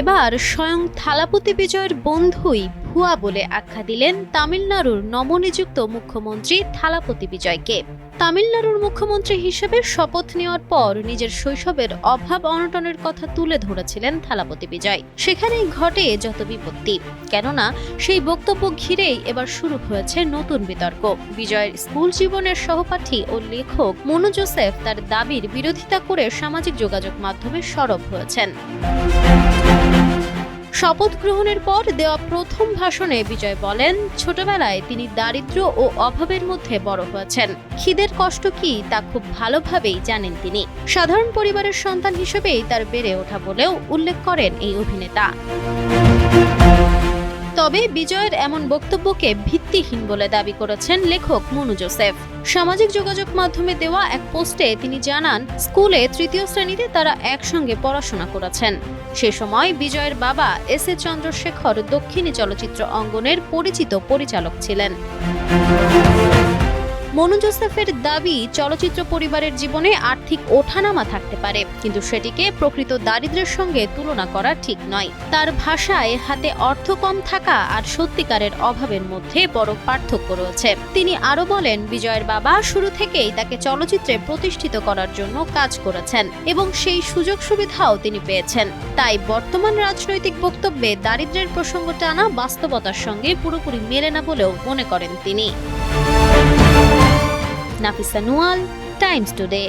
এবার স্বয়ং থালাপতি বিজয়ের বন্ধুই ভুয়া বলে আখ্যা দিলেন তামিলনাড়ুর নবনিযুক্ত মুখ্যমন্ত্রী থালাপতি বিজয়কে। তামিলনাড়ুর মুখ্যমন্ত্রী হিসেবে শপথ নেওয়ার পর নিজের শৈশবের অভাব অনটনের কথা তুলে ধরেছিলেন থালাপতি বিজয়। সেখানেই ঘটে যত বিপত্তি, কেননা সেই বক্তব্য ঘিরেই এবার শুরু হয়েছে নতুন বিতর্ক। বিজয়ের স্কুল জীবনের সহপাঠী ও লেখক মনু জোসেফ তার দাবির বিরোধিতা করে সামাজিক যোগাযোগ মাধ্যমে সরব হয়েছেন। শপথ গ্রহণের পর দেওয়া প্রথম ভাষণে বিজয় বলেন, ছোটবেলায় তিনি দারিদ্র্য ও অভাবের মধ্যে বড় হয়েছেন। খিদের কষ্ট কি তা খুব ভালোভাবেই জানেন তিনি। সাধারণ পরিবারের সন্তান হিসেবেই তার বেড়ে ওঠা বলেও উল্লেখ করেন এই অভিনেতা। তবে বিজয়ের এমন বক্তব্যকে ভিত্তিহীন বলে দাবি করেছেন লেখক মনু জোসেফ। সামাজিক যোগাযোগ মাধ্যমে দেওয়া এক পোস্টে তিনি জানান, স্কুলে তৃতীয় শ্রেণীতে তারা একসঙ্গে পড়াশোনা করেছেন। সে সময় বিজয়ের বাবা এস এ চন্দ্রশেখর দক্ষিণী চলচ্চিত্র অঙ্গনের পরিচিত পরিচালক ছিলেন। মনু জোসেফের দাবি, চলচ্চিত্র পরিবারের জীবনে আর্থিক ওঠানামা থাকতে পারে, কিন্তু সেটিকে প্রকৃত দারিদ্র্যের সঙ্গে তুলনা করা ঠিক নয়। তার ভাষায় হাতে অর্থ কম থাকা আর সত্যিকারের অভাবের মধ্যে বড় পার্থক্য রয়েছে। তিনি আরো বলেন, বিজয়ের বাবা শুরু থেকেই তাকে চলচ্চিত্রে প্রতিষ্ঠিত করার জন্য কাজ করেছেন এবং সেই সুযোগ সুবিধাও তিনি পেয়েছেন। তাই বর্তমান রাজনৈতিক বক্তব্যে দারিদ্র্যের প্রসঙ্গ টানা বাস্তবতার সঙ্গে পুরোপুরি মেলে না বলেও মনে করেন তিনি। Nafisa Nuyal, Times today.